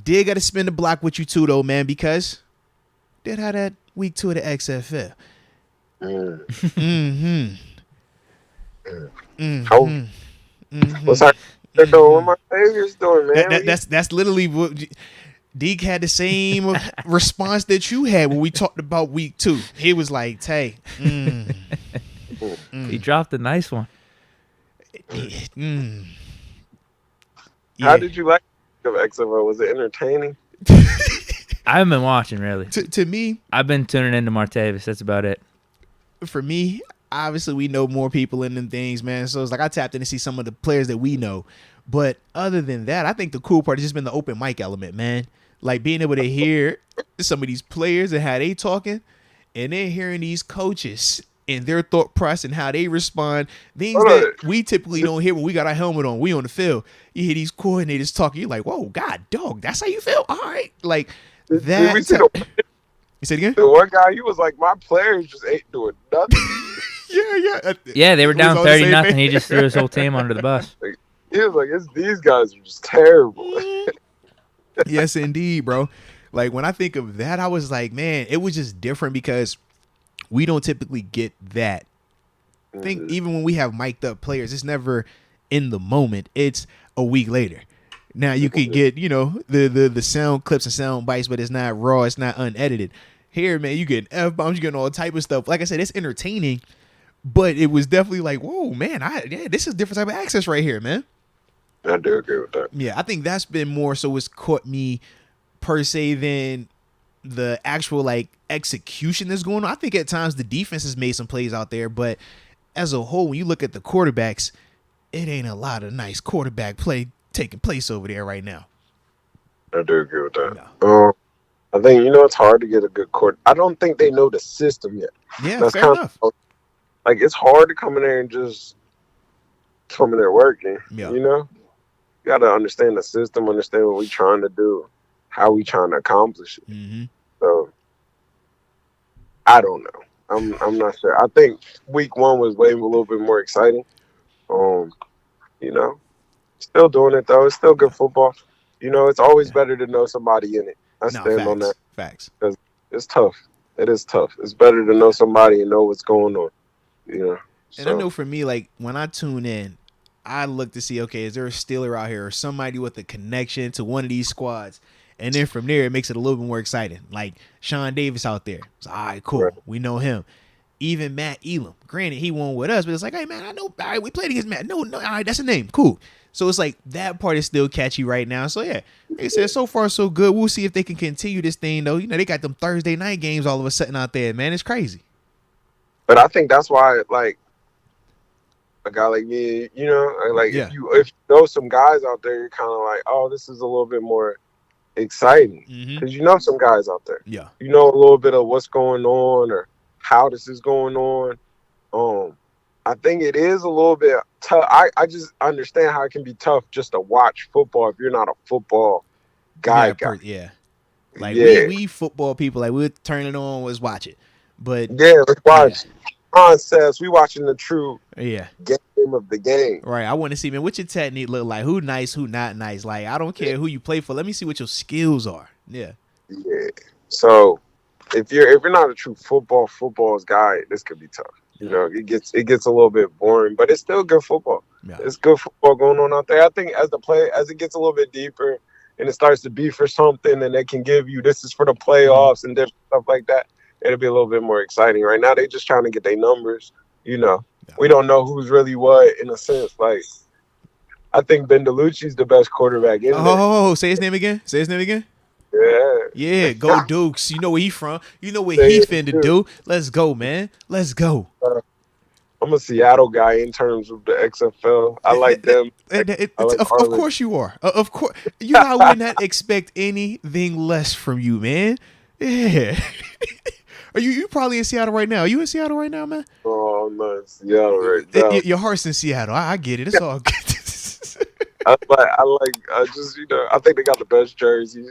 did got to spin the block with you too, though, man, because did have that week 2 of the XFL. Mm-hmm. What's happening? What my Savior's doing, man? That's literally what Deke had the same response that you had when we talked about week 2. He was like, "Tay, He dropped a nice one. How did you like XFL? Was it entertaining? I haven't been watching really. To me, I've been tuning into Martavis. That's about it. For me, obviously we know more people in them things, man. So it's like I tapped in to see some of the players that we know. But other than that, I think the cool part has just been the open mic element, man. Like being able to hear some of these players and how they talking, and then hearing these coaches and their thought process and how they respond. Things that we typically don't hear when we got our helmet on. We on the field. You hear these coordinators talking. You're like, whoa, God, dog, that's how you feel? All right. Like that. You said it again? The one guy, he was like, my players just ain't doing nothing. Yeah, they were down 30-0. He just threw his whole team under the bus. He was like, these guys are just terrible. Yes, indeed, bro. Like when I think of that, I was like, man, it was just different because we don't typically get that. I think even when we have mic'd up players, it's never in the moment. It's a week later. Now you could get, the sound clips and sound bites, but it's not raw, it's not unedited. Here, man, you get F-bombs, you getting all type of stuff. Like I said, it's entertaining, but it was definitely like, whoa, man, this is a different type of access right here, man. I do agree with that. Yeah, I think that's been more so it's caught me per se than the actual like execution that's going on. I think at times the defense has made some plays out there, but as a whole, when you look at the quarterbacks, it ain't a lot of nice quarterback play taking place over there right now. I do agree with that. No. I think, it's hard to get a good court. I don't think they know the system yet. Yeah, that's fair enough. Like, it's hard to come in there and just come in there working, You got to understand the system, understand what we're trying to do, how we trying to accomplish it. Mm-hmm. So, I don't know. I'm not sure. I think week 1 was way a little bit more exciting. Still doing it, though. It's still good football. It's always better to know somebody in it. I stand on that. Facts. Because it's tough. It is tough. It's better to know somebody and know what's going on. And I know for me, like, when I tune in, I look to see, okay, is there a Steeler out here or somebody with a connection to one of these squads? And then from there, it makes it a little bit more exciting. Like Sean Davis out there. It's all right, cool. Right. We know him. Even Matt Elam. Granted, he won with us, but it's like, hey, man, I know. All right, we played against Matt. No, all right, that's a name. Cool. So it's like that part is still catchy right now. So, yeah, like I said, so far, so good. We'll see if they can continue this thing, though. They got them Thursday night games all of a sudden out there, man. It's crazy. But I think that's why, like, a guy like me, if you know some guys out there, you're kind of like, oh, this is a little bit more exciting because you know some guys out there. Yeah, you know a little bit of what's going on or how this is going on. I think it is a little bit tough. I just understand how it can be tough just to watch football if you're not a football guy. We football people, like we'll turn it on, let's watch it. But let's watch. Concepts, we watching the true game of the game. Right. I want to see, man, what your technique look like. Who nice, who not nice. Like, I don't care who you play for. Let me see what your skills are. Yeah. Yeah. So if you're not a true football's guy, this could be tough. It gets a little bit boring, but it's still good football. Yeah. It's good football going on out there. I think as it gets a little bit deeper and it starts to be for something, and they can give you this is for the playoffs and different stuff like that. It'll be a little bit more exciting. Right now, they're just trying to get their numbers. We don't know who's really what in a sense. Like, I think Ben DiLucci's the best quarterback in there. Say his name again. Yeah. Yeah, go Dukes. You know where he from. You know what he finna do. Let's go, man. Let's go. I'm a Seattle guy in terms of the XFL. I like them. Of course you are. Of course. I would not expect anything less from you, man. Yeah. Are you probably in Seattle right now? Are you in Seattle right now, man? Oh, I'm not in Seattle right now. Your heart's in Seattle. I get it. It's all good. I think they got the best jerseys.